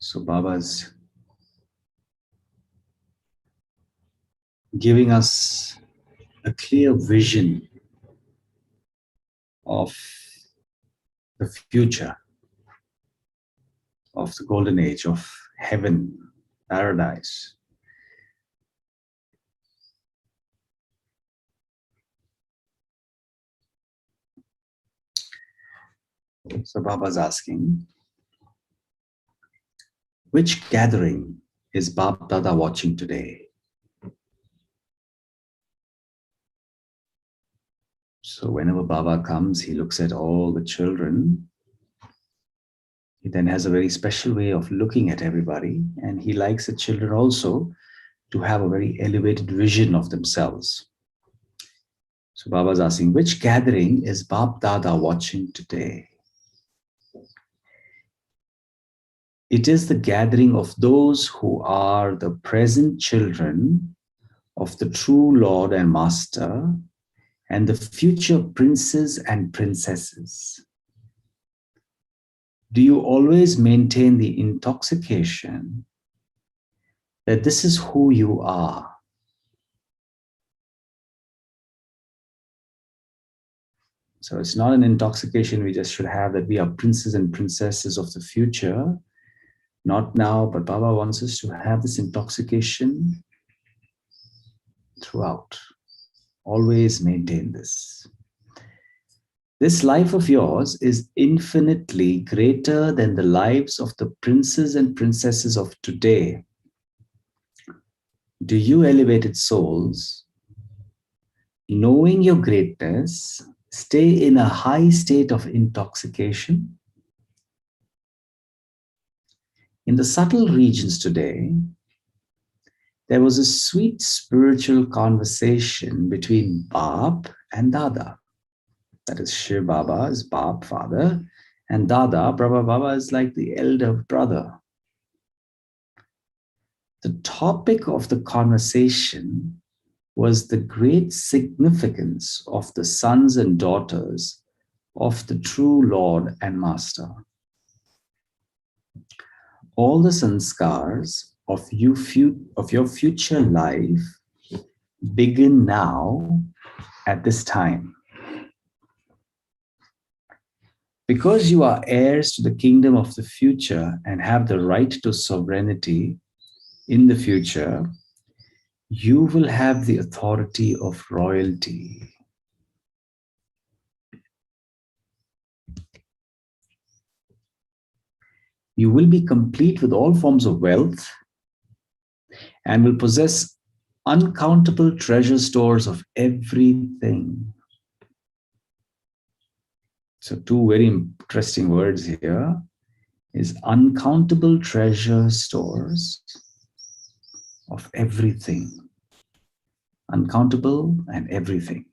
So Baba's giving us a clear vision of the future, of the golden age, of heaven, paradise. So Baba's asking, which gathering is Bab Dada watching today? So whenever Baba comes, he looks at all the children. He then has a very special way of looking at everybody, and he likes the children also to have a very elevated vision of themselves. So Baba's asking, which gathering is Bab Dada watching today? It is the gathering of those who are the present children of the true Lord and Master and the future princes and princesses. Do you always maintain the intoxication that this is who you are? So it's not an intoxication we just should have that we are princes and princesses of the future. Not now, but Baba wants us to have this intoxication throughout. Always maintain this. This life of yours is infinitely greater than the lives of the princes and princesses of today. Do you, elevated souls, knowing your greatness, stay in a high state of intoxication? In the subtle regions today, there was a sweet spiritual conversation between Bab and Dada. That is, Shiv Baba is Bab, father, and Dada, Brahma Baba, is like the elder brother. The topic of the conversation was the great significance of the sons and daughters of the true Lord and Master. All the sanskars of your future life begin now at this time. Because you are heirs to the kingdom of the future and have the right to sovereignty in the future, you will have the authority of royalty. You will be complete with all forms of wealth and will possess uncountable treasure stores of everything. So two very interesting words here is uncountable treasure stores of everything. Uncountable and everything.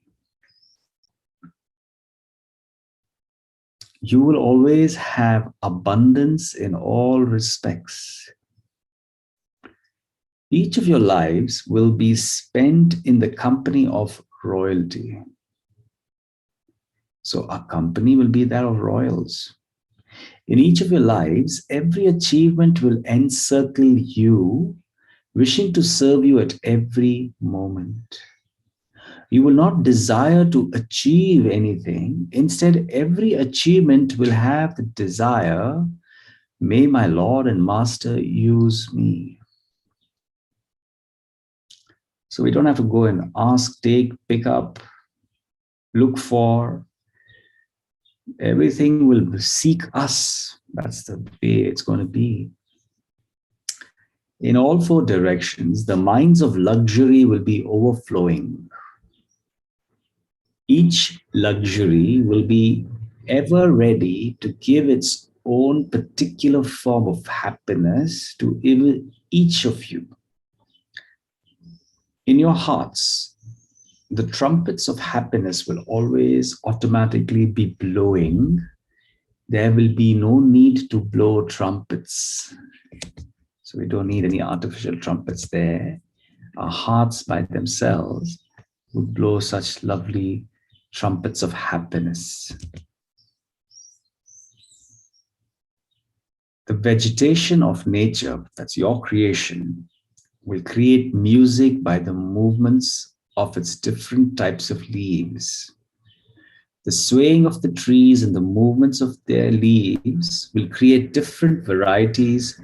You will always have abundance in all respects. Each of your lives will be spent in the company of royalty. So a company will be that of royals. In each of your lives, every achievement will encircle you, wishing to serve you at every moment. You will not desire to achieve anything. Instead, every achievement will have the desire, may my Lord and Master use me. So we don't have to go and ask, take, pick up, look for. Everything will seek us. That's the way it's going to be. In all four directions, the mines of luxury will be overflowing. Each luxury will be ever ready to give its own particular form of happiness to each of you. In your hearts, the trumpets of happiness will always automatically be blowing. There will be no need to blow trumpets. So we don't need any artificial trumpets there. Our hearts by themselves would blow such lovely trumpets of happiness. The vegetation of nature, that's your creation, will create music by the movements of its different types of leaves. The swaying of the trees and the movements of their leaves will create different varieties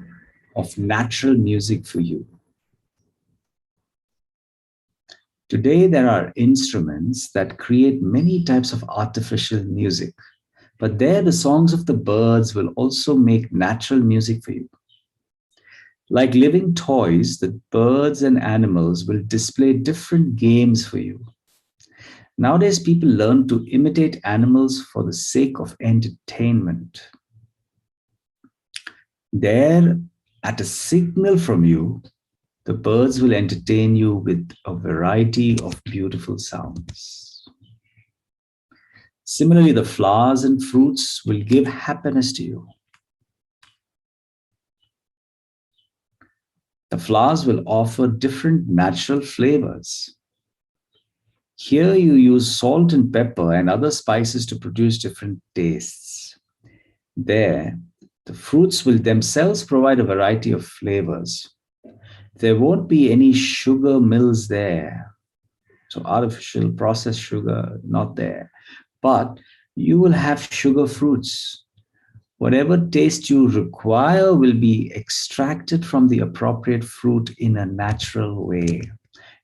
of natural music for you. Today, there are instruments that create many types of artificial music, but there the songs of the birds will also make natural music for you. Like living toys, the birds and animals will display different games for you. Nowadays, people learn to imitate animals for the sake of entertainment. There, at a signal from you, the birds will entertain you with a variety of beautiful sounds. Similarly, the flowers and fruits will give happiness to you. The flowers will offer different natural flavors. Here you use salt and pepper and other spices to produce different tastes. There, the fruits will themselves provide a variety of flavors. There won't be any sugar mills there. So artificial processed sugar, not there. But you will have sugar fruits. Whatever taste you require will be extracted from the appropriate fruit in a natural way.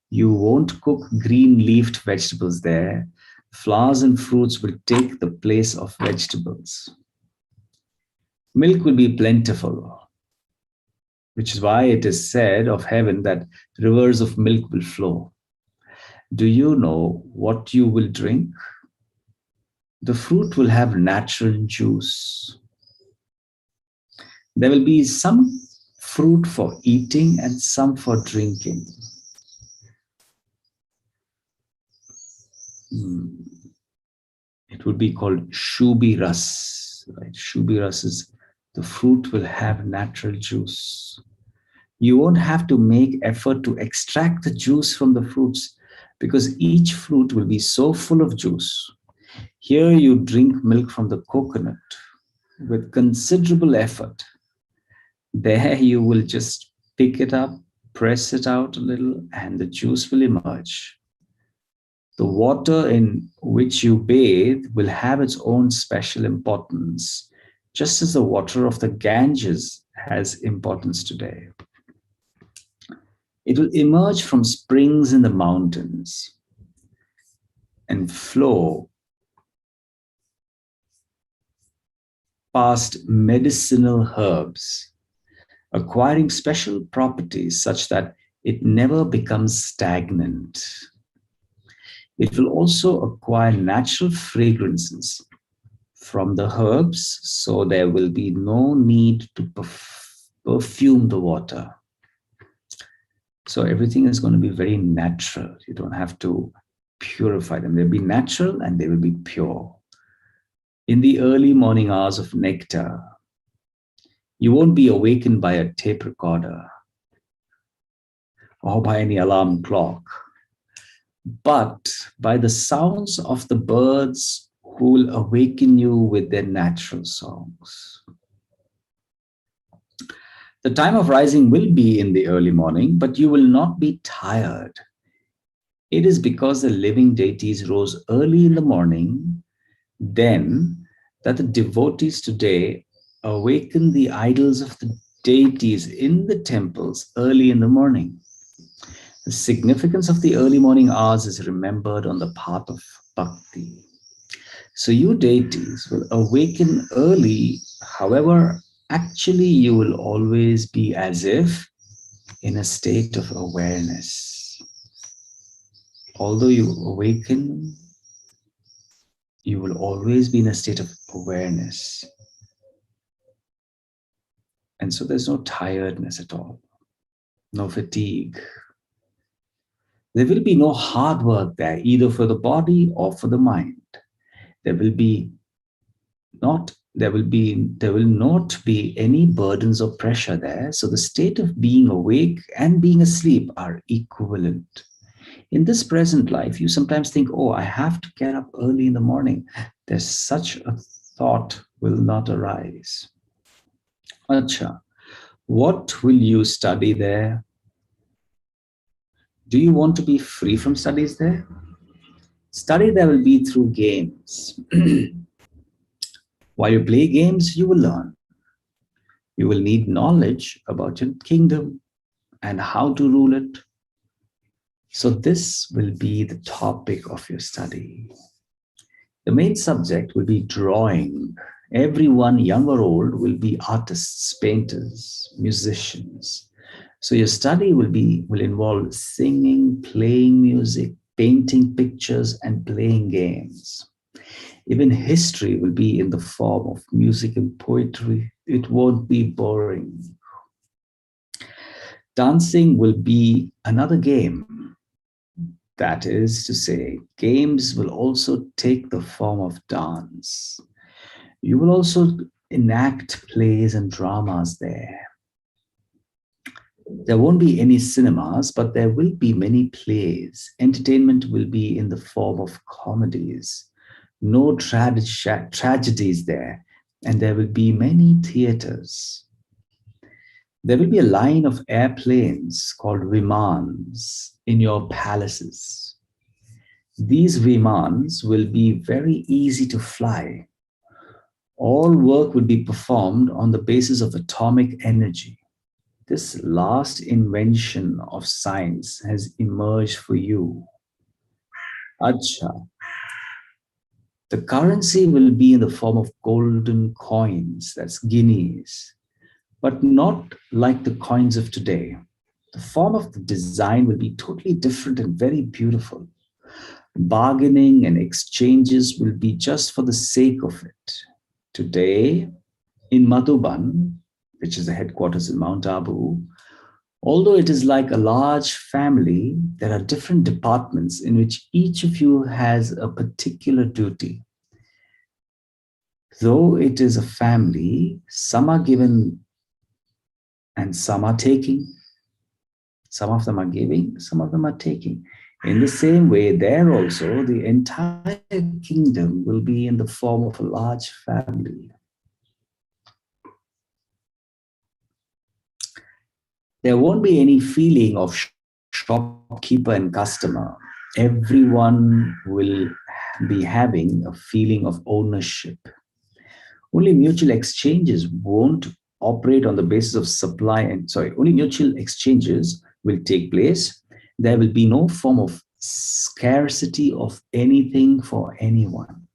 You won't cook green leafed vegetables there. Flowers and fruits will take the place of vegetables. Milk will be plentiful, which is why it is said of heaven that rivers of milk will flow. Do you know what you will drink? The fruit will have natural juice. There will be some fruit for eating and some for drinking. It would be called shubi ras. Right? Shubi ras is the fruit will have natural juice. You won't have to make effort to extract the juice from the fruits because each fruit will be so full of juice. Here you drink milk from the coconut with considerable effort. There you will just pick it up, press it out a little, and the juice will emerge. The water in which you bathe will have its own special importance, just as the water of the Ganges has importance today. It will emerge from springs in the mountains and flow past medicinal herbs, acquiring special properties such that it never becomes stagnant. It will also acquire natural fragrances from the herbs, so there will be no need to perfume the water. So everything is going to be very natural. You don't have to purify them. They'll be natural and they will be pure. In the early morning hours of nectar, you won't be awakened by a tape recorder or by any alarm clock, but by the sounds of the birds who will awaken you with their natural songs. The time of rising will be in the early morning, but you will not be tired. It is because the living deities rose early in the morning, then that the devotees today awaken the idols of the deities in the temples early in the morning. The significance of the early morning hours is remembered on the path of bhakti. So you deities will awaken early, however, actually you will always be as if in a state of awareness. Although you awaken, you will always be in a state of awareness. And so there's no tiredness at all, no fatigue. There will be no hard work there, either for the body or for the mind. There will not be any burdens or pressure there. So the state of being awake and being asleep are equivalent. In this present life, you sometimes think, oh, I have to get up early in the morning. There's such a thought will not arise. Acha, what will you study there? Do you want to be free from studies there? Study there will be through games. While you play games, you will learn. You will need knowledge about your kingdom and how to rule it. So, this will be the topic of your study. The main subject will be drawing. Everyone, young or old, will be artists, painters, musicians. So your study will involve singing, playing music, painting pictures, and playing games. Even history will be in the form of music and poetry. It won't be boring. Dancing will be another game. That is to say, games will also take the form of dance. You will also enact plays and dramas there. There won't be any cinemas, but there will be many plays. Entertainment will be in the form of comedies. No tragedies there, and there will be many theaters. There will be a line of airplanes called vimans in your palaces. These vimans will be very easy to fly. All work will be performed on the basis of atomic energy. This last invention of science has emerged for you. Acha. The currency will be in the form of golden coins, that's guineas, but not like the coins of today. The form of the design will be totally different and very beautiful. Bargaining and exchanges will be just for the sake of it. Today, in Madhuban, which is the headquarters in Mount Abu, although it is like a large family, there are different departments in which each of you has a particular duty. Though it is a family, some are given and some are taking. Some of them are giving, some of them are taking. In the same way, there also, the entire kingdom will be in the form of a large family. There won't be any feeling of shopkeeper and customer. Everyone will be having a feeling of ownership. Only mutual exchanges won't operate on the basis of supply and only mutual exchanges will take place. There will be no form of scarcity of anything for anyone.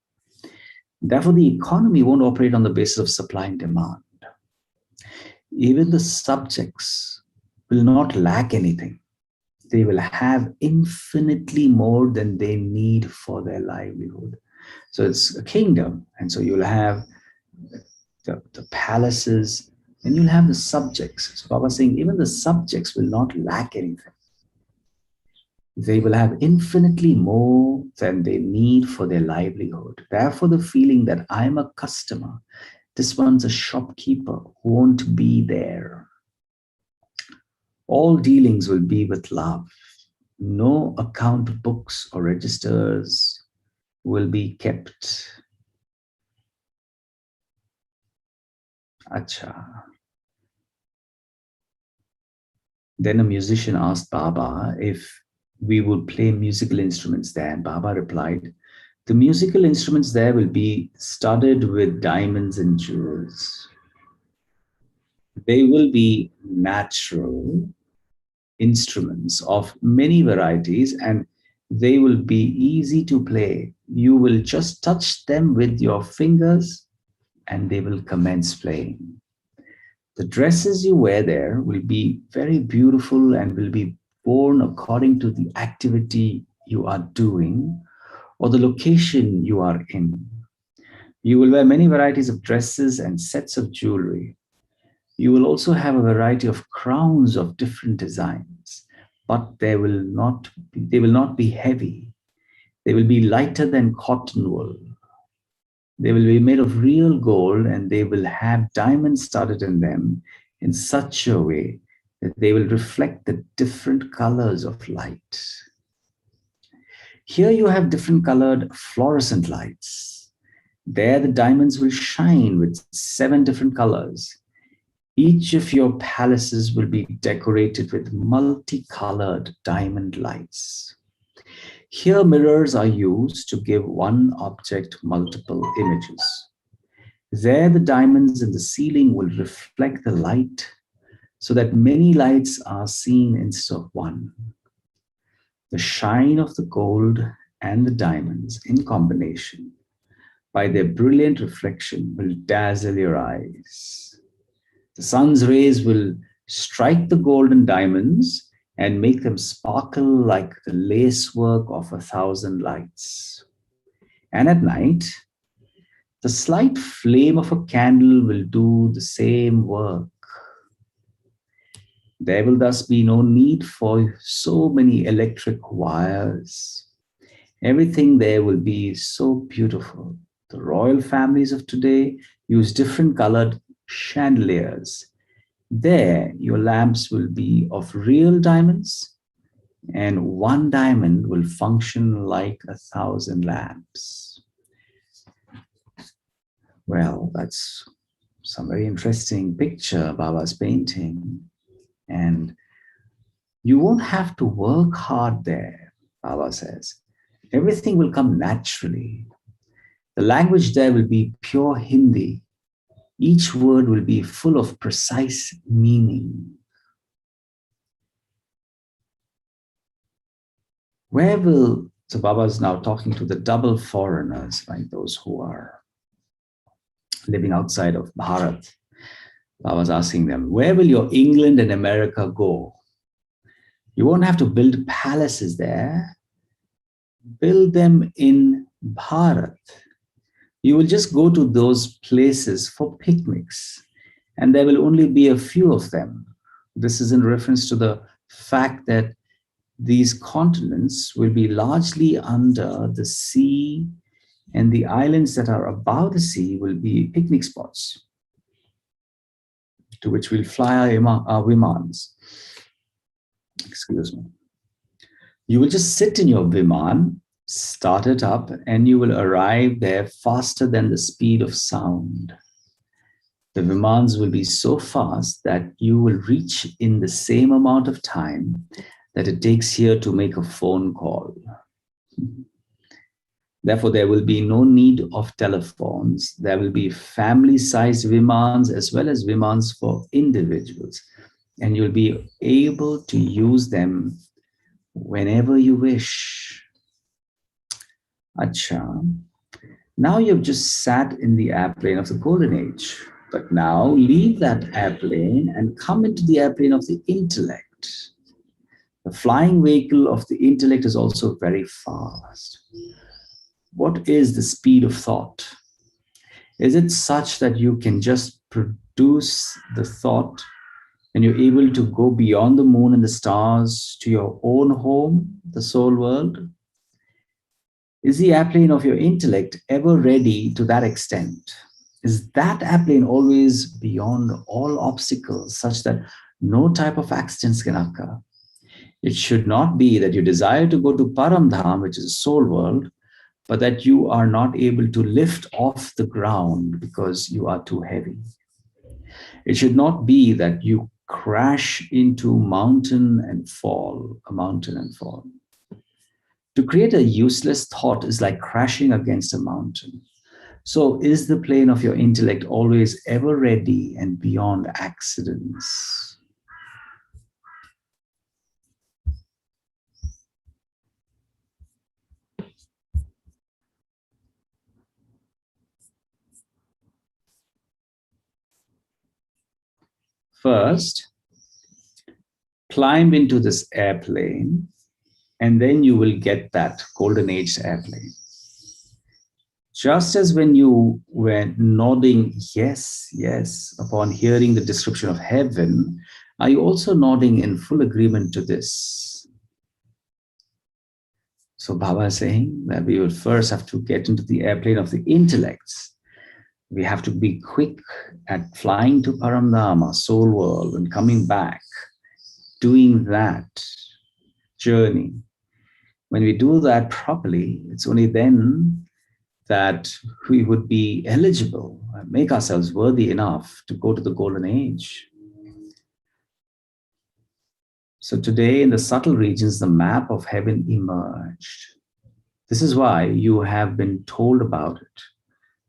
Therefore, the economy won't operate on the basis of supply and demand. Even the subjects will not lack anything. They will have infinitely more than they need for their livelihood. So it's a kingdom. And so you'll have the palaces and you'll have the subjects. So Baba is saying even the subjects will not lack anything. They will have infinitely more than they need for their livelihood. Therefore, the feeling that I'm a customer, this one's a shopkeeper, won't be there. All dealings will be with love. No account books or registers will be kept. Acha. Then a musician asked Baba if we would play musical instruments there. And Baba replied, the musical instruments there will be studded with diamonds and jewels. They will be natural instruments of many varieties and they will be easy to play. You will just touch them with your fingers and they will commence playing. The dresses you wear there will be very beautiful and will be worn according to the activity you are doing or the location you are in. You will wear many varieties of dresses and sets of jewelry. You will also have a variety of crowns of different designs, but they will not be heavy. They will be lighter than cotton wool. They will be made of real gold and they will have diamonds studded in them in such a way that they will reflect the different colors of light. Here you have different colored fluorescent lights. There the diamonds will shine with 7 different colors. Each of your palaces will be decorated with multicolored diamond lights. Here, mirrors are used to give one object multiple images. There, the diamonds in the ceiling will reflect the light so that many lights are seen instead of one. The shine of the gold and the diamonds in combination, by their brilliant reflection, will dazzle your eyes. The sun's rays will strike the golden diamonds and make them sparkle like the lacework of 1,000 lights. And at night, the slight flame of a candle will do the same work. There will thus be no need for so many electric wires. Everything there will be so beautiful. The royal families of today use different colored chandeliers. There, your lamps will be of real diamonds, and one diamond will function like 1,000 lamps. Well, that's some very interesting picture Baba's painting. And you won't have to work hard there, Baba says. Everything will come naturally. The language there will be pure Hindi. Each word will be full of precise meaning. Where will, so Baba is now talking to the double foreigners, like those who are living outside of Bharat. Baba's asking them, where will your England and America go? You won't have to build palaces there. Build them in Bharat. You will just go to those places for picnics, and there will only be a few of them. This is in reference to the fact that these continents will be largely under the sea, and the islands that are above the sea will be picnic spots to which we'll fly our vimans. Excuse me. You will just sit in your viman, start it up, and you will arrive there faster than the speed of sound. The vimans will be so fast that you will reach in the same amount of time that it takes here to make a phone call. Therefore, there will be no need of telephones. There will be family-sized vimans as well as vimans for individuals. And you'll be able to use them whenever you wish. Acha. Now you've just sat in the airplane of the golden age. But now leave that airplane and come into the airplane of the intellect. The flying vehicle of the intellect is also very fast. What is the speed of thought? Is it such that you can just produce the thought and you're able to go beyond the moon and the stars to your own home, the soul world? Is the airplane of your intellect ever ready to that extent? Is that airplane always beyond all obstacles such that no type of accidents can occur? It should not be that you desire to go to Paramdham, which is a soul world, but that you are not able to lift off the ground because you are too heavy. It should not be that you crash into a mountain and fall. To create a useless thought is like crashing against a mountain. So is the plane of your intellect always ever ready and beyond accidents? First, climb into this airplane, and then you will get that golden age airplane. Just as when you were nodding yes, yes, upon hearing the description of heaven, are you also nodding in full agreement to this? So Baba is saying that we will first have to get into the airplane of the intellects. We have to be quick at flying to Paramdhama, soul world, and coming back, doing that journey. When we do that properly, it's only then that we would be eligible, make ourselves worthy enough to go to the golden age. So today, in the subtle regions, the map of heaven emerged. This is why you have been told about it.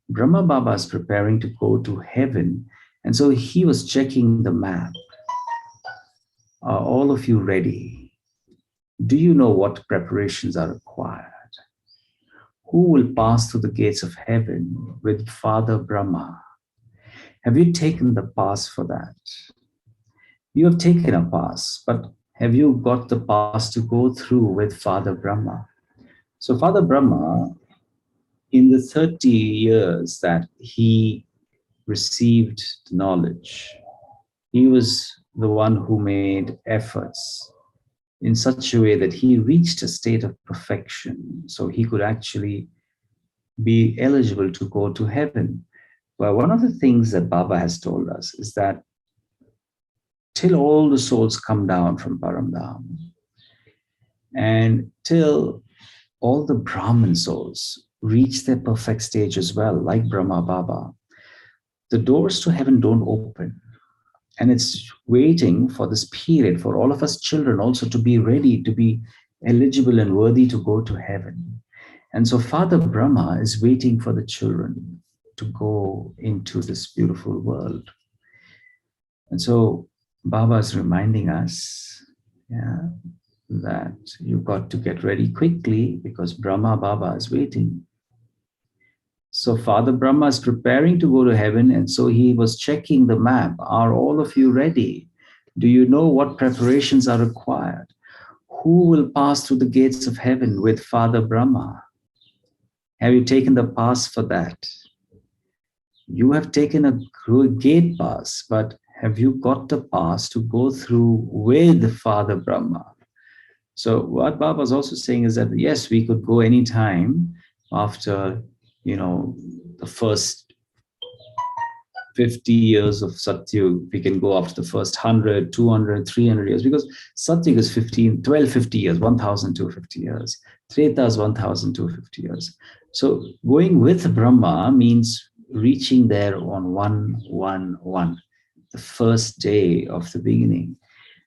Brahma Baba is preparing to go to heaven, and so he was checking the map. Are all of you ready? Do you know what preparations are required? Who will pass through the gates of heaven with Father Brahma? Have you taken the pass for that? You have taken a pass, but have you got the pass to go through with Father Brahma? So, Father Brahma, in the 30 years that he received knowledge, he was the one who made efforts in such a way that he reached a state of perfection so he could actually be eligible to go to heaven. Well, one of the things that Baba has told us is that till all the souls come down from Paramdham and till all the Brahmin souls reach their perfect stage as well, like Brahma Baba, the doors to heaven don't open. And it's waiting for this period for all of us children also to be ready, to be eligible and worthy to go to heaven. And so Father Brahma is waiting for the children to go into this beautiful world. And so Baba is reminding us, yeah, that you've got to get ready quickly because Brahma Baba is waiting. So Father Brahma is preparing to go to heaven, and so he was checking the map. Are all of you ready? Do you know what preparations are required? Who will pass through the gates of heaven with Father Brahma? Have you taken the pass for that? You have taken a gate pass, but have you got the pass to go through with Father Brahma? So what Baba was also saying is that yes, we could go anytime after, the first 50 years of Satyug. We can go after the first 100, 200, 300 years because Satyug is 1250 years, 1250 years. Treta is 1250 years. So going with Brahma means reaching there on 111, the first day of the beginning.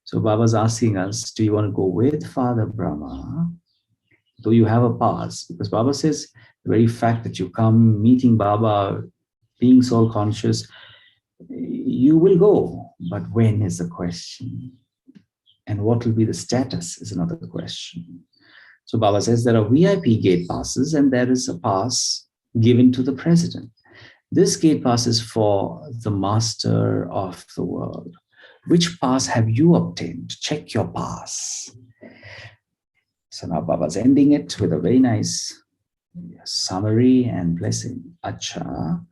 So Baba's asking us, do you want to go with Father Brahma? Though you have a pass, because Baba says the very fact that you come meeting Baba, being soul conscious, you will go. But when is the question? And what will be the status is another question. So Baba says there are VIP gate passes and there is a pass given to the president. This gate pass is for the master of the world. Which pass have you obtained? Check your pass. So now Baba's ending it with a very nice summary and blessing. Acha,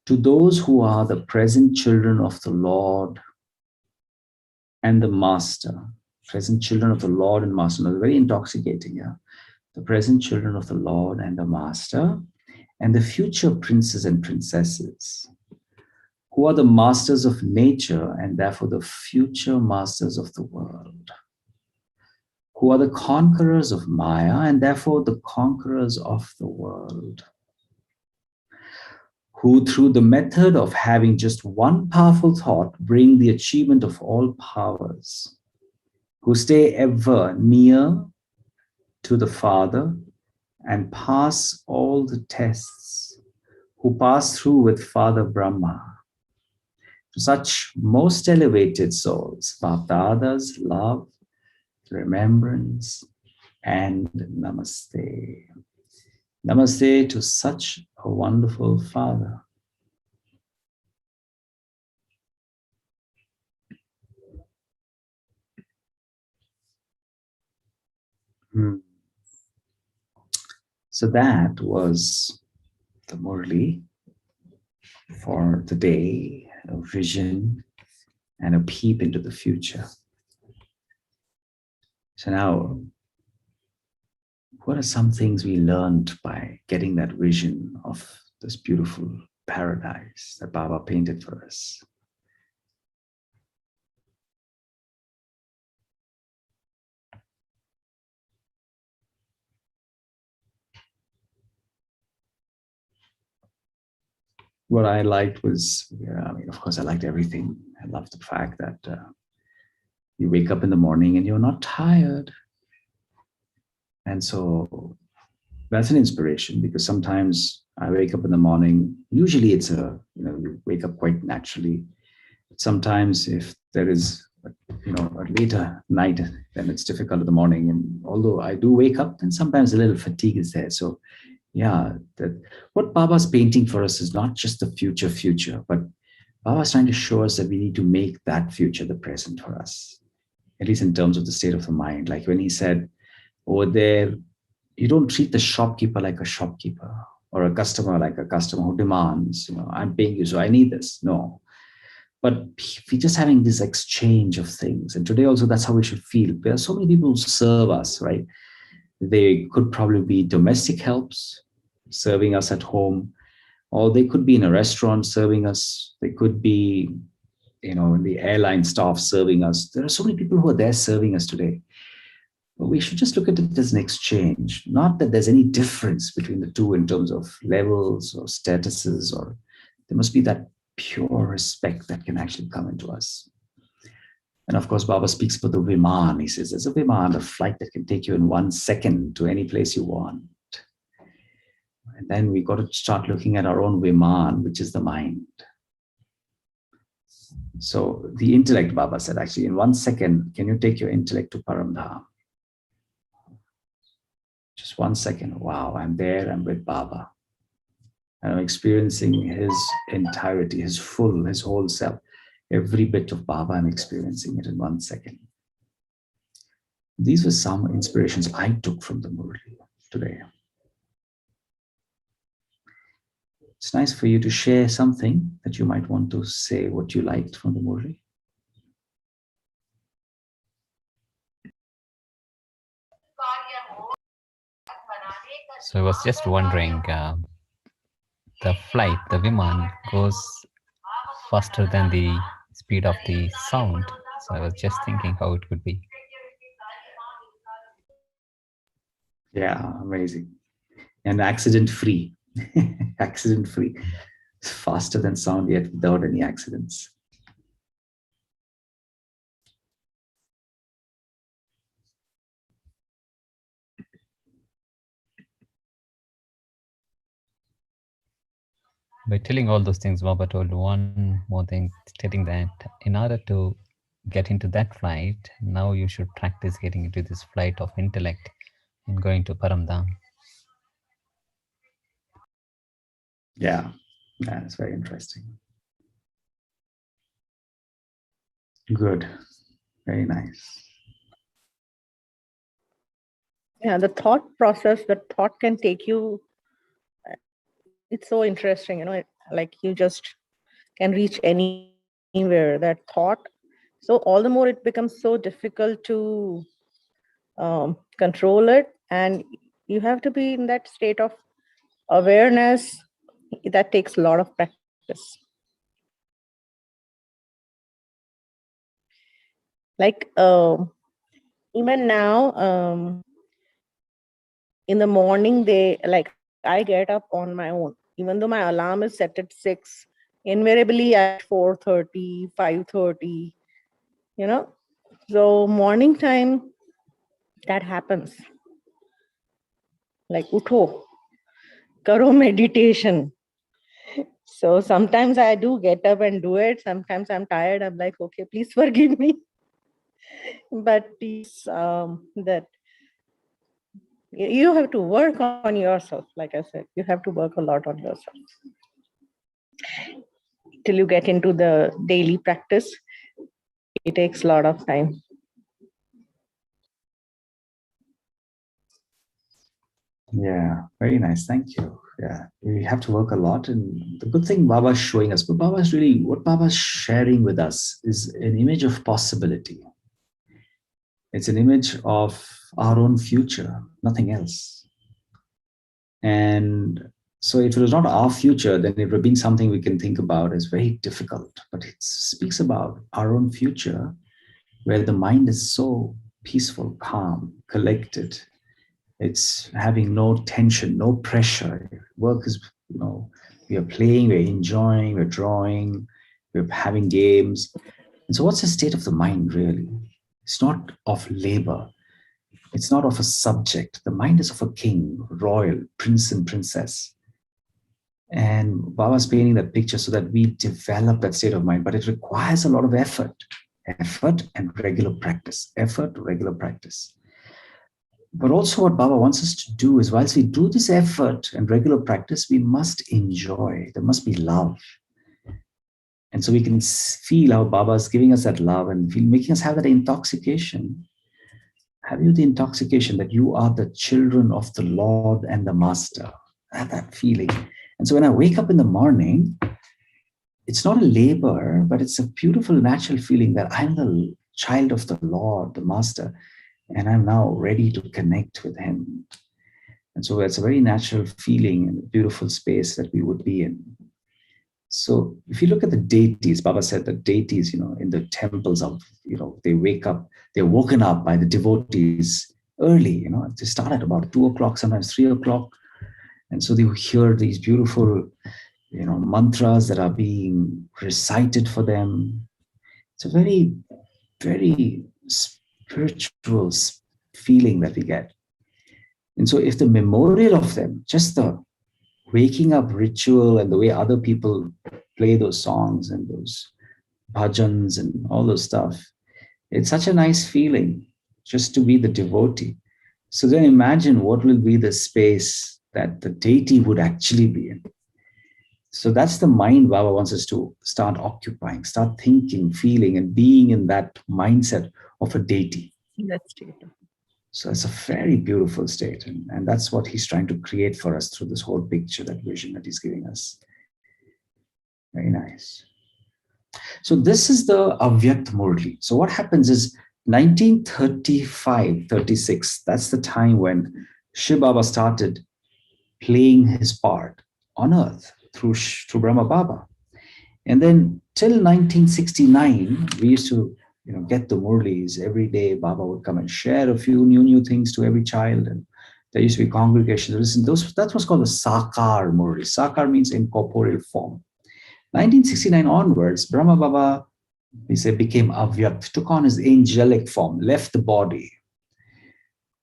to those who are the present children of the Lord and the Master, present children of the Lord and Master. Now, very intoxicating, yeah. The present children of the Lord and the Master, and the future princes and princesses, who are the masters of nature and therefore the future masters of the world, who are the conquerors of Maya and therefore the conquerors of the world, who through the method of having just one powerful thought bring the achievement of all powers, who stay ever near to the Father and pass all the tests, who pass through with Father Brahma. To such most elevated souls, Bapdada's love, remembrance, and namaste. Namaste to such a wonderful Father. So that was the Murli for the day, a vision and a peep into the future. So now, what are some things we learned by getting that vision of this beautiful paradise that Baba painted for us? what I liked was, yeah, I mean, of course, I liked everything. I loved the fact that you wake up in the morning and you're not tired. And so that's an inspiration, because sometimes I wake up in the morning. Usually it's you wake up quite naturally. But sometimes if there is, a later night, then it's difficult in the morning. And although I do wake up, then sometimes a little fatigue is there. So yeah, that what Baba's painting for us is not just the future, but Baba's trying to show us that we need to make that future the present for us, at least in terms of the state of the mind. Like when he said over there, you don't treat the shopkeeper like a shopkeeper, or a customer like a customer who demands, I'm paying you, so I need this. No. But we're just having this exchange of things. And today also, that's how we should feel. There are so many people who serve us, right? They could probably be domestic helps serving us at home, or they could be in a restaurant serving us. They could be, the airline staff serving us. There are so many people who are there serving us today. But we should just look at it as an exchange, not that there's any difference between the two in terms of levels or statuses, or there must be that pure respect that can actually come into us. And of course, Baba speaks about the Viman. He says there's a Viman, a flight that can take you in 1 second to any place you want. And then we got to start looking at our own Viman, which is the mind. So the intellect, Baba said, actually, in 1 second, can you take your intellect to Paramdham? Just 1 second. Wow, I'm there, I'm with Baba. And I'm experiencing his entirety, his whole self. Every bit of Baba, I'm experiencing it in 1 second. These were some inspirations I took from the Murli today. It's nice for you to share something that you might want to say, what you liked from the Murli. So I was just wondering, the flight, the Viman goes faster than the speed of the sound. So I was just thinking how it would be. Yeah, amazing. And accident free. Accident free. Faster than sound, yet without any accidents. By telling all those things, Baba told one more thing, stating that in order to get into that flight, now you should practice getting into this flight of intellect and going to Paramdham. Yeah, that's very interesting. Good. Very nice. Yeah, the thought process, the thought can take you, it's so interesting, like you just can reach anywhere, that thought. So all the more it becomes so difficult to control it, and you have to be in that state of awareness. That takes a lot of practice. Like even now, in the morning, I get up on my own, even though my alarm is set at 6. Invariably at 4:30, 5:30, so morning time, that happens. Like utho, karo meditation. So sometimes I do get up and do it. Sometimes I'm tired. I'm like, okay, please forgive me. But yes, that you have to work on yourself. Like I said, you have to work a lot on yourself till you get into the daily practice. It takes a lot of time. Yeah, very nice. Thank you. Yeah, we have to work a lot. And the good thing Baba's showing us, but what Baba's sharing with us is an image of possibility. It's an image of our own future, nothing else. And so if it was not our future, then it would have been something we can think about as very difficult. But it speaks about our own future, where the mind is so peaceful, calm, collected. It's having no tension, no pressure. Work is, We are playing, we're enjoying, we're drawing, we're having games. And so, what's the state of the mind really? It's not of labor, it's not of a subject. The mind is of a king, royal, prince, and princess. And Baba's painting that picture so that we develop that state of mind, but it requires a lot of effort and regular practice. Effort, regular practice. But also, what Baba wants us to do is, whilst we do this effort and regular practice, we must enjoy. There must be love. And so we can feel how Baba is giving us that love and making us have that intoxication. Have you the intoxication that you are the children of the Lord and the Master? Have that feeling. And so when I wake up in the morning, it's not a labor, but it's a beautiful, natural feeling that I'm the child of the Lord, the Master, and I'm now ready to connect with Him. And so it's a very natural feeling and a beautiful space that we would be in. So if you look at the deities, Baba said that deities, in the temples of, they wake up, they're woken up by the devotees early, they start at about 2 o'clock, sometimes 3 o'clock. And so they hear these beautiful, mantras that are being recited for them. It's a very, very spiritual feeling that we get. And so if the memorial of them, just the waking up ritual and the way other people play those songs and those bhajans and all those stuff, it's such a nice feeling just to be the devotee. So then imagine what will be the space that the deity would actually be in. So that's the mind Baba wants us to start occupying, start thinking, feeling, and being in that mindset of a deity. That's state. So it's a very beautiful state. And that's what he's trying to create for us through this whole picture, that vision that he's giving us. Very nice. So this is the Avyakt Murli. So what happens is 1935, 36, that's the time when Shiv Baba started playing his part on earth through Brahma Baba. And then till 1969, we used to get the Murlis every day. Baba would come and share a few new things to every child. And there used to be congregations. Listen, that was called the Sakar Murli. Sakar means incorporeal form. 1969 onwards, Brahma Baba, we say, became Avyakt, took on his angelic form, left the body,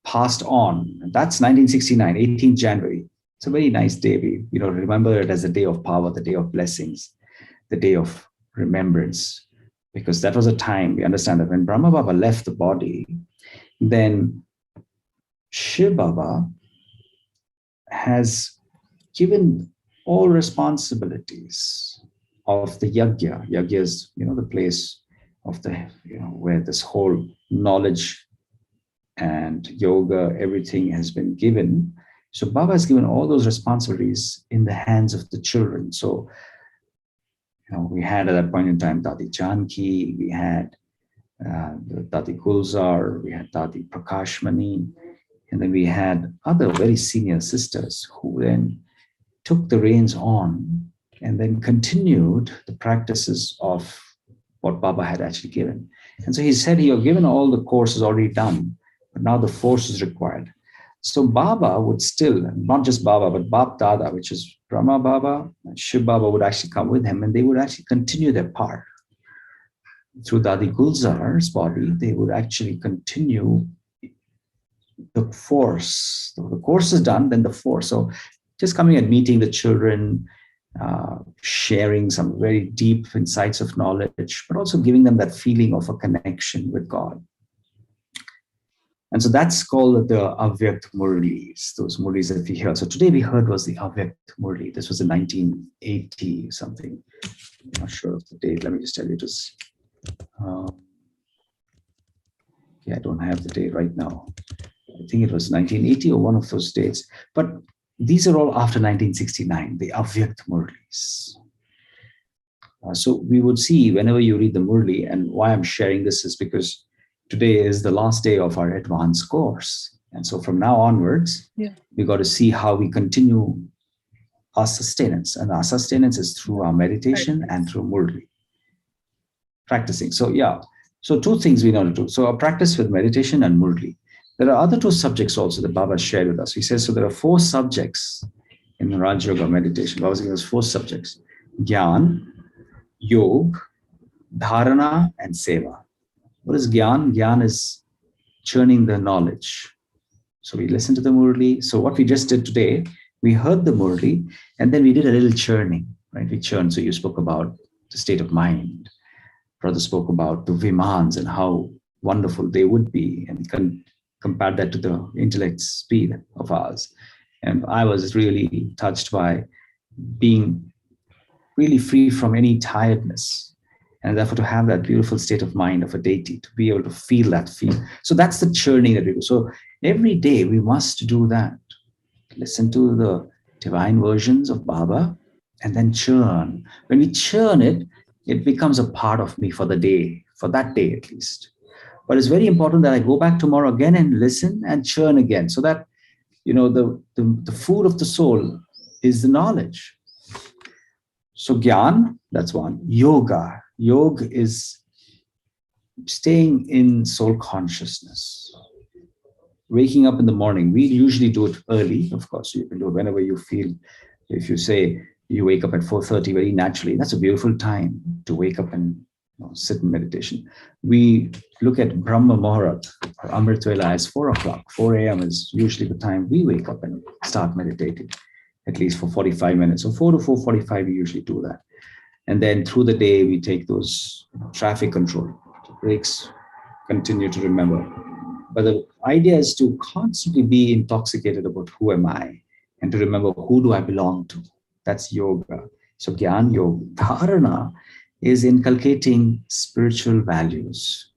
passed on. That's 1969, 18th January. It's a very nice day. We remember it as the day of power, the day of blessings, the day of remembrance, because that was a time, we understand that when Brahma Baba left the body, then Shiv Baba has given all responsibilities of the yajna. Yajna is, the place of the, where this whole knowledge and yoga, everything has been given. So Baba has given all those responsibilities in the hands of the children. So, we had at that point in time Dadi Janki, we had Dadi Gulzar, we had Dadi Prakashmani, and then we had other very senior sisters who then took the reins on and then continued the practices of what Baba had actually given. And so he said, you've given all the courses already done, but now the force is required. So Baba would still, not just Baba, but Bap Dada, which is Brahma Baba, and Shiv Baba would actually come with him, and they would actually continue their part. Through Dadi Gulzar's body, they would actually continue the force. So the course is done, then the force. So just coming and meeting the children, sharing some very deep insights of knowledge, but also giving them that feeling of a connection with God. And so that's called the Avyakt Murlis, those Murlis that we hear. So today we heard was the Avyakt Murli. This was in 1980 something. I'm not sure of the date. Let me just tell you this. I don't have the date right now. I think it was 1980 or one of those dates. But these are all after 1969, the Avyakt Murlis. So we would see whenever you read the Murli, and why I'm sharing this is because today is the last day of our advanced course. And so from now onwards, we got to see how we continue our sustenance. And our sustenance is through our meditation and through Murli. Practicing. So so two things we know to do. So our practice with meditation and Murli. There are other two subjects also that Baba shared with us. He says, so there are 4 subjects in Raj Yoga meditation. Baba was giving us four subjects: Gyan, Yog, Dharana, and Seva. What is Gyan? Gyan is churning the knowledge. So we listened to the Murli. So what we just did today, we heard the Murli, and then we did a little churning, right? We churned. So you spoke about the state of mind. Brother spoke about the Vimans and how wonderful they would be, and compared that to the intellect speed of ours. And I was really touched by being really free from any tiredness, and therefore to have that beautiful state of mind of a deity, to be able to feel that feel. So that's the churning that we do. So every day we must do that. Listen to the divine versions of Baba and then churn. When we churn it, it becomes a part of me for the day, for that day at least. But it's very important that I go back tomorrow again and listen and churn again, so that the food of the soul is the knowledge. So Gyan, that's one. Yoga. Yoga is staying in soul consciousness. Waking up in the morning. We usually do it early, of course. You can do it whenever you feel. If you say you wake up at 4:30 very naturally, that's a beautiful time to wake up and sit in meditation. We look at Brahma Muhurat or Amrit Vela as 4 o'clock. 4 a.m. is usually the time we wake up and start meditating, at least for 45 minutes. So 4 to 4:45, we usually do that. And then through the day, we take those traffic control breaks, continue to remember. But the idea is to constantly be intoxicated about who am I, and to remember who do I belong to. That's yoga. So Gyan Yoga. Dharana is inculcating spiritual values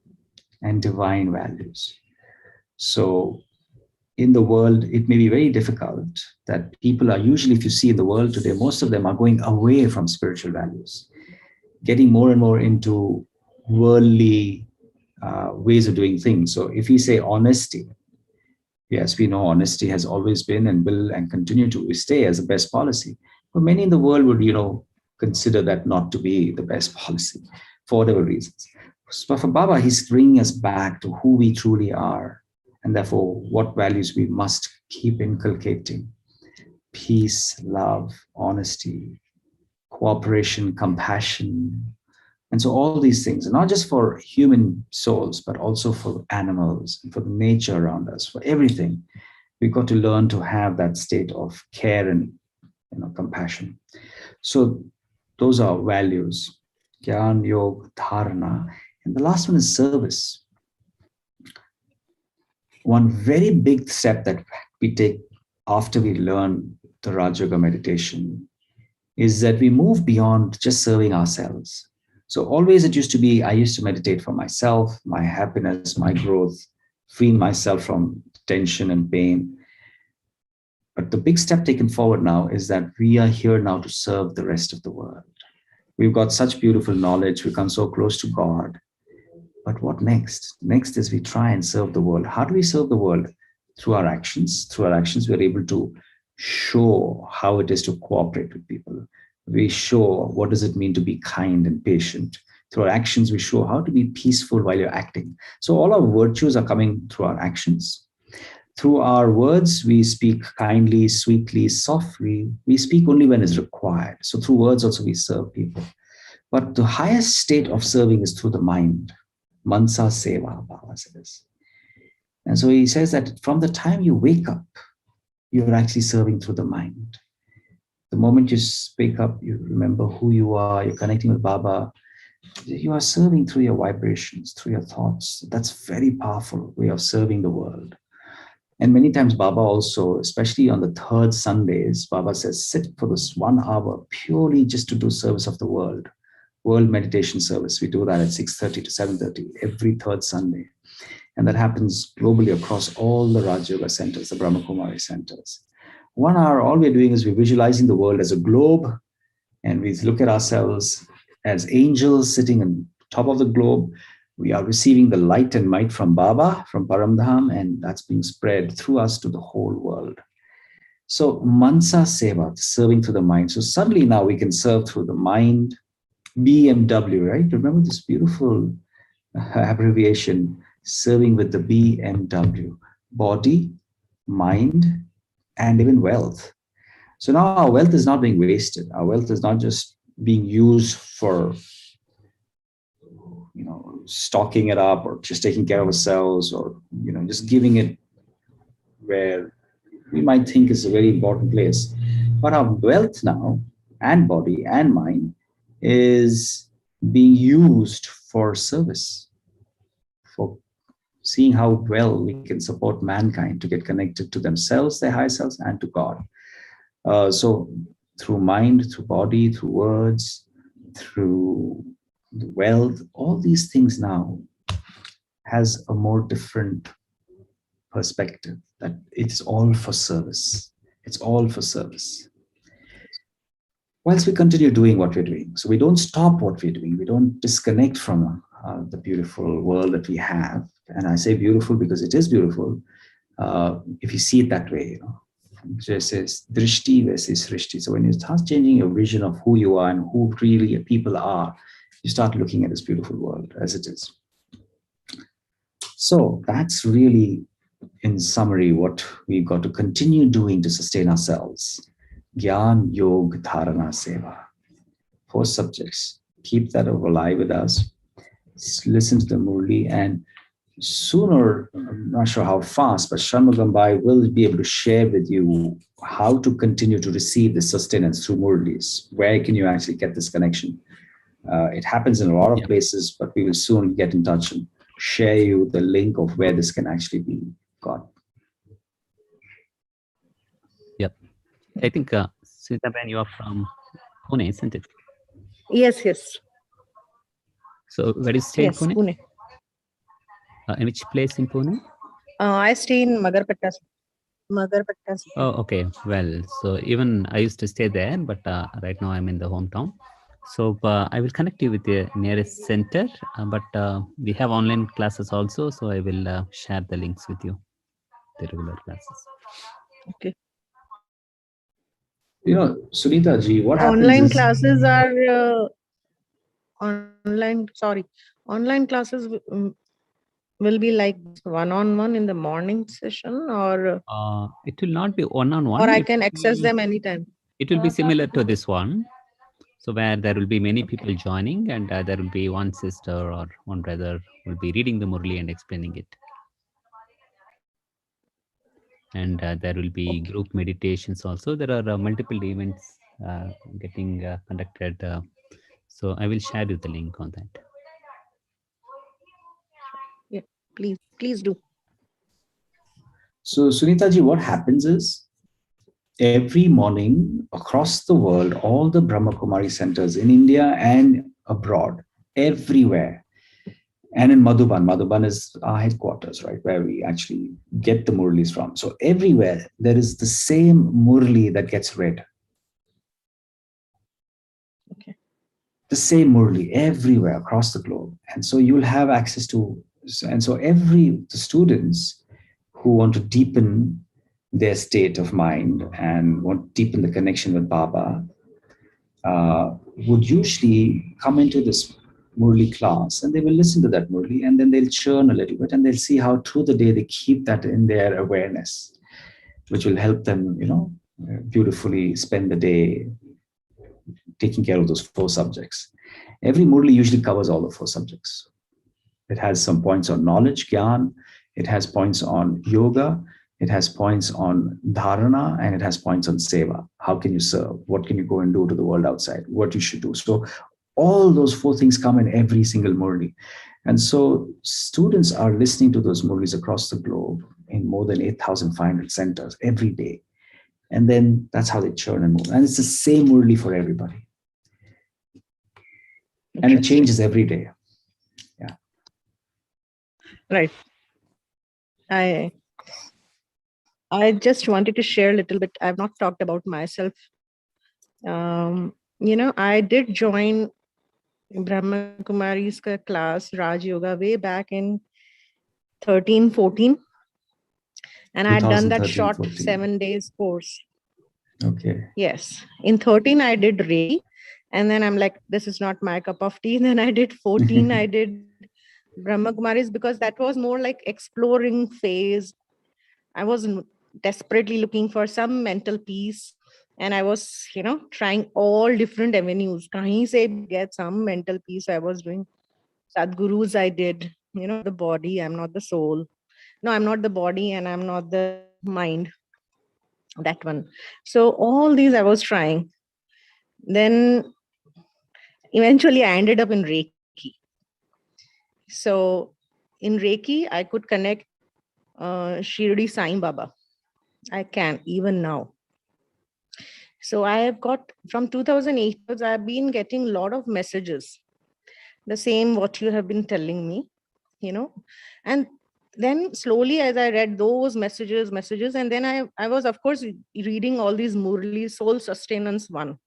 and divine values. So in the world, it may be very difficult that people are usually, if you see in the world today, most of them are going away from spiritual values, getting more and more into worldly ways of doing things. So if we say honesty, yes, we know honesty has always been and will and continue to stay as the best policy. But many in the world would, consider that not to be the best policy for whatever reasons. So for Baba, he's bringing us back to who we truly are, and therefore what values we must keep inculcating: peace, love, honesty, cooperation, compassion. And so all these things, not just for human souls, but also for animals, and for the nature around us, for everything. We've got to learn to have that state of care and compassion. So those are values: Gyan, Yoga, Dharana. And the last one is service. One very big step that we take after we learn the Rajayoga meditation is that we move beyond just serving ourselves. So always it used to be, I used to meditate for myself, my happiness, my growth, freeing myself from tension and pain. But the big step taken forward now is that we are here now to serve the rest of the world. We've got such beautiful knowledge. We've come so close to God. But what next? Next is we try and serve the world. How do we serve the world? Through our actions. Through our actions, we're able to show how it is to cooperate with people. We show what does it mean to be kind and patient. Through our actions, we show how to be peaceful while you're acting. So all our virtues are coming through our actions. Through our words, we speak kindly, sweetly, softly. We speak only when it's required. So through words also we serve people. But the highest state of serving is through the mind. Mansa Seva, Baba says. And so he says that from the time you wake up, you're actually serving through the mind. The moment you wake up, you remember who you are, you're connecting with Baba. You are serving through your vibrations, through your thoughts. That's very powerful way of serving the world. And many times Baba also, especially on the third Sundays, Baba says, sit for this 1 hour purely just to do service of the world. World meditation service. We do that at 6:30 to 7:30 every third Sunday. And that happens globally across all the Rajayoga centers, the Brahma Kumari centers. 1 hour, all we're doing is we're visualizing the world as a globe, and we look at ourselves as angels sitting on top of the globe. We are receiving the light and might from Baba, from Paramdham, and that's being spread through us to the whole world. So Mansa Seva, serving through the mind. So suddenly now we can serve through the mind. BMW, right? Remember this beautiful abbreviation, serving with the BMW, body, mind, and even wealth. So now our wealth is not being wasted. Our wealth is not just being used for, stocking it up or just taking care of ourselves, or just giving it where we might think is a very important place. But our wealth now, and body and mind, is being used for service, for seeing how well we can support mankind to get connected to themselves, their higher selves, and to God. So through mind, through body, through words, through the wealth, all these things now has a more different perspective, that it's all for service. It's all for service. Whilst we continue doing what we're doing, so we don't stop what we're doing, we don't disconnect from the beautiful world that we have. And I say beautiful because it is beautiful. If you see it that way, just says drishti versus srishti. So when you start changing your vision of who you are and who really people are, you start looking at this beautiful world as it is. So that's really, in summary, what we've got to continue doing to sustain ourselves. Gyan, Yog, Dharana, Seva. 4 subjects. Keep that alive with us. Listen to the Murli, and sooner, I'm not sure how fast, but Shanmugambai will be able to share with you how to continue to receive the sustenance through Murlis. Where can you actually get this connection? It happens in a lot of places, but we will soon get in touch and share you the link of where this can actually be got. Yep. I think, Sitaben, you are from Pune, isn't it? Yes, yes. So where do you stay in Yes, Pune? Pune. In which place in Pune? I stay in Magarpatta. Magarpatta. Oh, okay. Well, so even I used to stay there, but right now I'm in the hometown. So I will connect you with the nearest center, but we have online classes also. So I will share the links with you, the regular classes. Okay. Sunita ji, what happens Online is classes are online classes will be like one-on-one in the morning session, or it will not be one-on-one. Or I can access them anytime. It will be similar to this one. So where there will be many people joining, and there will be one sister or one brother will be reading the Murli and explaining it. And there will be group meditations also. There are multiple events getting conducted. So I will share you the link on that. Yeah, please do. So, Sunita ji, what happens is every morning across the world, all the Brahma Kumari centers in India and abroad, everywhere, and in Madhuban is our headquarters, right, where we actually get the Murlis from. So everywhere there is the same Murli that gets read. Okay. The same Murli everywhere across the globe. And so you'll have access to, and so the students who want to deepen their state of mind and want to deepen the connection with Baba would usually come into this Murli class, and they will listen to that Murli, and then they'll churn a little bit, and they'll see how through the day they keep that in their awareness, which will help them, beautifully spend the day taking care of those 4 subjects. Every Murli usually covers all the 4 subjects. It has some points on knowledge, Gyan. It has points on yoga. It has points on dharana, and it has points on seva. How can you serve? What can you go and do to the world outside? What you should do. So all those 4 things come in every single Murli. And so students are listening to those Murlis across the globe in more than 8,500 centers every day. And then that's how they churn and move. And it's the same Murli for everybody. And it changes every day. Yeah. Right. I just wanted to share a little bit. I've not talked about myself. I did join Brahma Kumari's class, Raj Yoga, way back in 13, 14. And I had done that short 14. 7 days course. Okay. Yes. In 13, I did Reiki. And then I'm like, this is not my cup of tea. Then I did 14. I did Brahma Kumaris, because that was more like exploring phase. I was desperately looking for some mental peace. And I was, trying all different avenues. Kahin se get some mental peace. I was doing Sadhgurus. I did, the body. I'm not the soul. No, I'm not the body, and I'm not the mind. That one. So all these I was trying. Then eventually I ended up in Reiki. So in Reiki, I could connect Shirdi Sai Baba. I can even now. So I have got from 2008, I've been getting a lot of messages, the same what you have been telling me, and then slowly as I read those messages, and then I was of course reading all these Murli soul sustenance one.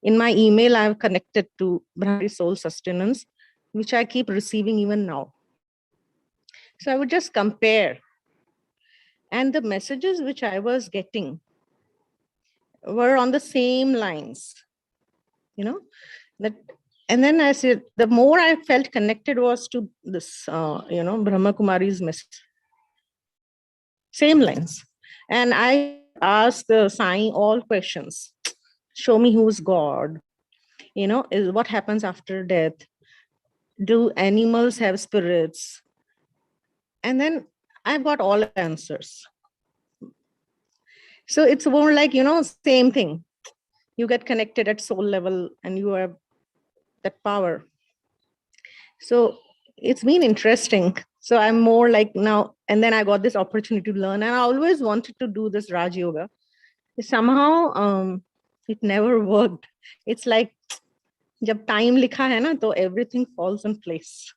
In my email, I've connected to Brahmari soul sustenance, which I keep receiving even now. So I would just compare. And the messages which I was getting were on the same lines, that. And then I said, the more I felt connected was to this, Brahma Kumari's message. Same lines. And I would ask the Sai all questions. Show me who's God, is what happens after death. Do animals have spirits? And then I've got all answers. So it's more like, same thing. You get connected at soul level and you have that power. So it's been interesting. So I'm more like now, and then I got this opportunity to learn, and I always wanted to do this Raj Yoga. Somehow it never worked. It's like, jab time likha hai na, to everything falls in place.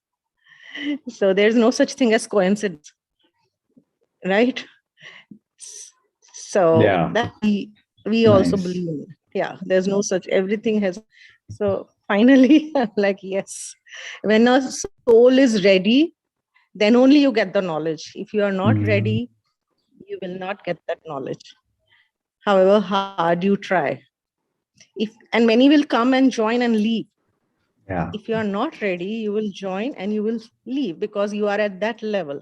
So there's no such thing as coincidence, right? So Yeah. that we also Nice. believe in. Yeah, there's no such, everything has. So finally, I'm like, yes, when a soul is ready, then only you get the knowledge. If you are not ready, you will not get that knowledge, however hard you try. And many will come and join and leave. Yeah. If you are not ready, you will join and you will leave because you are at that level.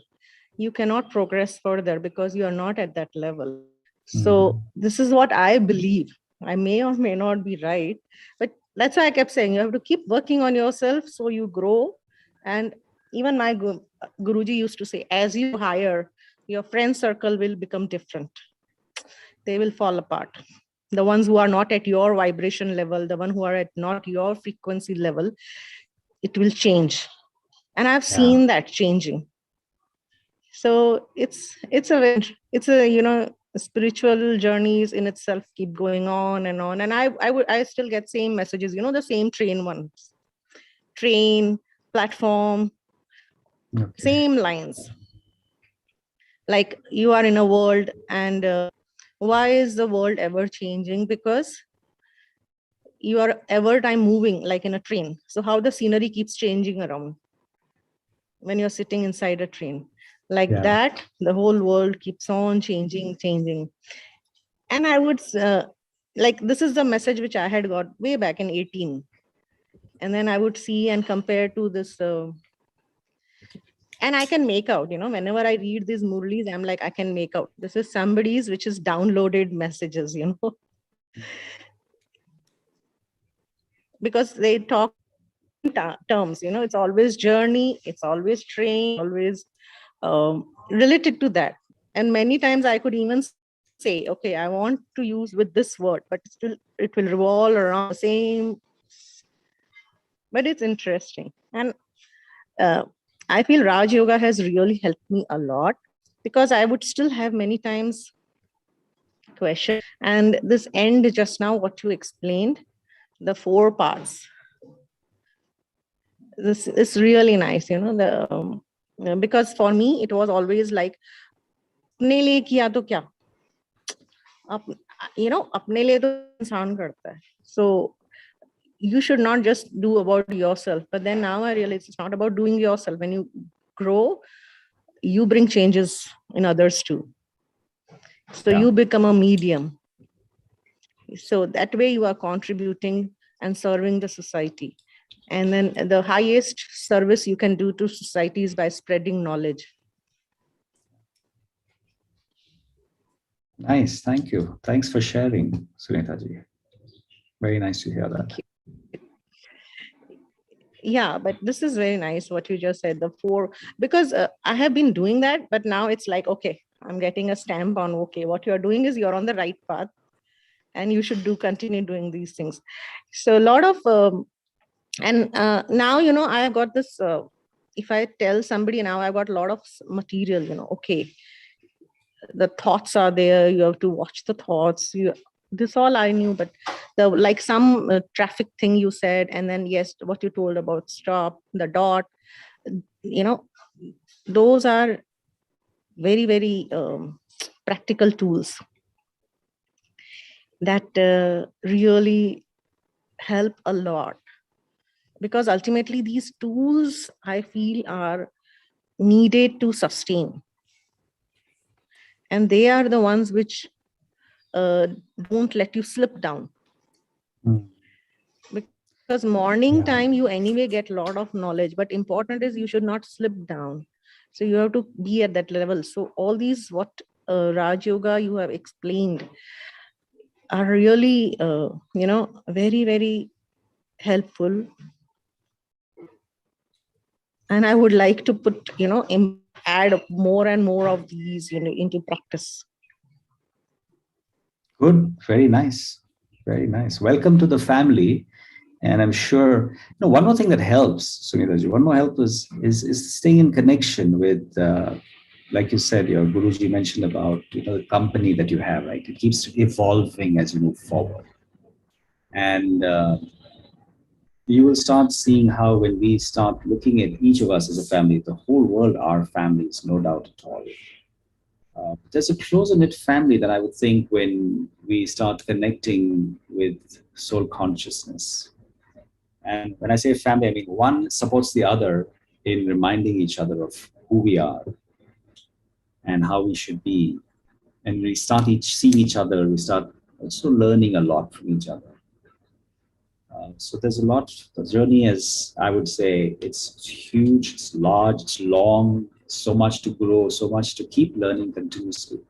You cannot progress further because you are not at that level. So this is what I believe. I may or may not be right, but that's why I kept saying you have to keep working on yourself so you grow. And even my Guruji used to say, as you higher, your friend circle will become different. They will fall apart. The ones who are not at your vibration level, the one who are at not your frequency level, it will change. And I've seen that changing. So it's a spiritual journeys in itself keep going on. And I still get same messages, the same train platform, same lines. Like, you are in a world, and why is the world ever changing? Because you are ever time moving like in a train. So how the scenery keeps changing around when you're sitting inside a train, like that, the whole world keeps on changing. And I would like, this is the message which I had got way back in 18. And then I would see and compare to this, and I can make out, whenever I read these Murlis, I'm like, I can make out this is somebody's which is downloaded messages, because they talk in the same terms, it's always journey, it's always train, always related to that. And many times I could even say, okay, I want to use with this word, but still it will revolve around the same. But it's interesting. And I feel Raj Yoga has really helped me a lot, because I would still have many times questions. And this end just now, what you explained, the 4 parts, this is really nice, because for me it was always like, अपने लिए किया तो क्या, अपने लिए तो इंसान करता है. So you should not just do about yourself. But then now I realize it's not about doing yourself. When you grow, you bring changes in others too. So you become a medium. So that way you are contributing and serving the society. And then the highest service you can do to society is by spreading knowledge. Nice. Thank you. Thanks for sharing, Sunitaji. Very nice to hear that. Thank you. Yeah, but this is very nice what you just said, the four, because I have been doing that, but now it's like, okay, I'm getting a stamp on, okay, what you're doing is you're on the right path and you should continue doing these things. So a lot of and now, I have got this, if I tell somebody now, I've got a lot of material, okay, the thoughts are there, you have to watch the thoughts, this all I knew, but the like some traffic thing you said, and then yes, what you told about stop, the dot, you know those are very, very practical tools that really help a lot, because ultimately these tools I feel are needed to sustain, and they are the ones which don't let you slip down, Mm. because morning Yeah. time you anyway get a lot of knowledge, but important is you should not slip down, so you have to be at that level. So all these what Raj Yoga you have explained are really very, very helpful, and I would like to put add more and more of these into practice. Good. Very nice. Very nice. Welcome to the family. And I'm sure, one more thing that helps, Sunitaji, one more help is staying in connection with, like you said, your Guruji mentioned about, the company that you have, right? It keeps evolving as you move forward. And you will start seeing how when we start looking at each of us as a family, the whole world are families, no doubt at all. There's a closer knit family that I would think when we start connecting with soul consciousness. And when I say family, I mean one supports the other in reminding each other of who we are and how we should be. And we start seeing each other, we start also learning a lot from each other. So there's a lot. The journey is, I would say, it's huge, it's large, it's long, so much to grow, so much to keep learning continuously.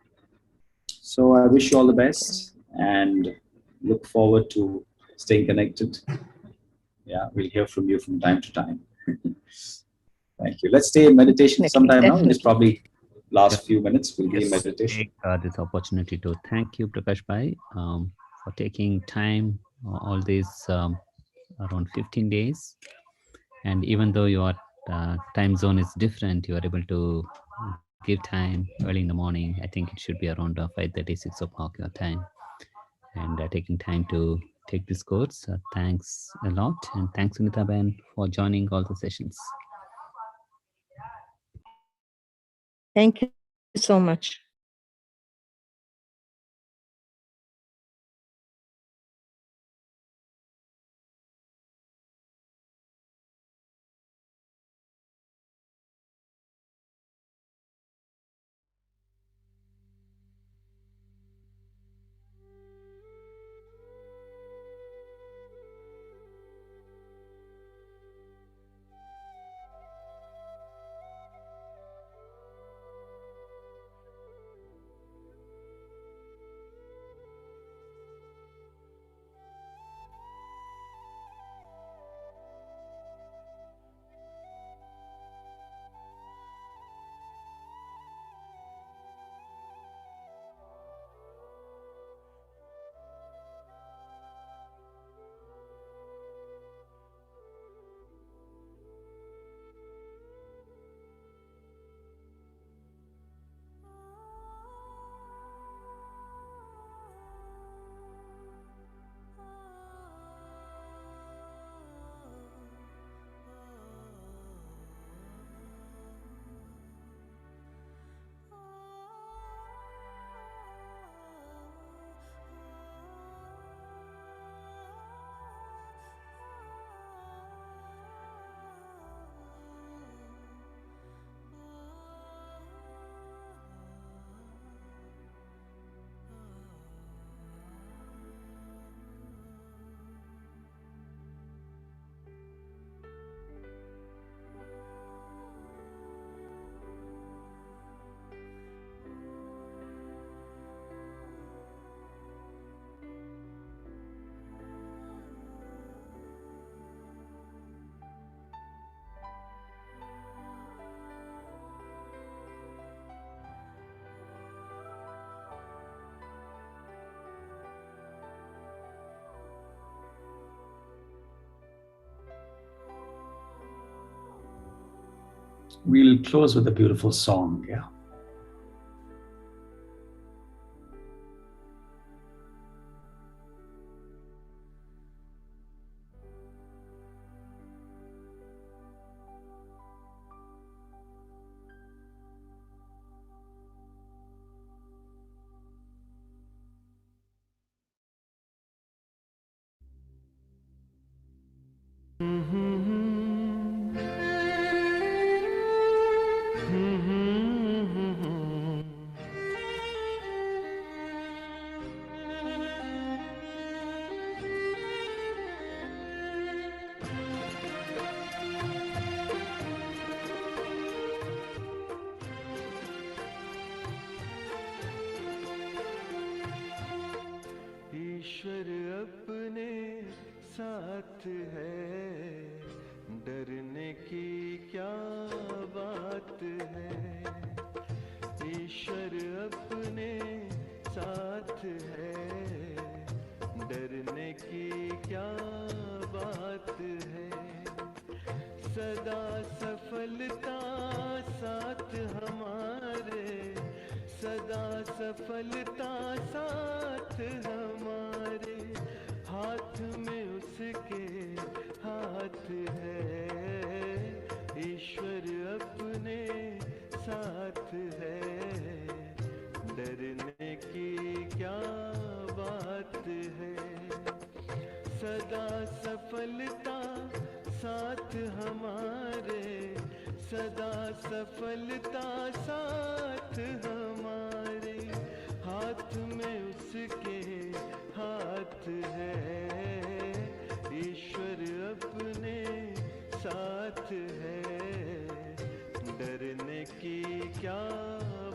So I wish you all the Okay. best and look forward to staying connected. Yeah, we'll hear from you from time to time. Thank you. Let's stay in meditation Definitely, sometime now. Just definitely. probably Sure. last few minutes will be in Just meditation. take this opportunity to thank you, Prakash Bhai, for taking time all these around 15 days. And even though your time zone is different, you are able to give time early in the morning. I think it should be around 5:30, 6 o'clock your time, and taking time to take this course. Thanks a lot, and thanks Sunita Ben for joining all the sessions. Thank you so much. We'll close with a beautiful song. Yeah. ईश्वर अपने साथ है, डरने की क्या बात है। ईश्वर अपने साथ है, डरने की क्या बात है। सदा सफलता साथ हमारे, सदा सफलता साथ हमारे। हाथ में उसके हाथ है, ईश्वर अपने साथ है, डरने की क्या बात है। सदा सफलता साथ हमारे, सदा सफलता साथ हमारे। हाथ में उसके हाथ है, ईश्वर अपने साथ है, डरने की क्या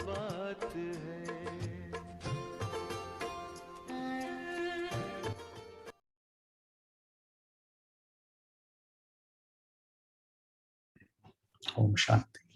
बात है। Om Shanti.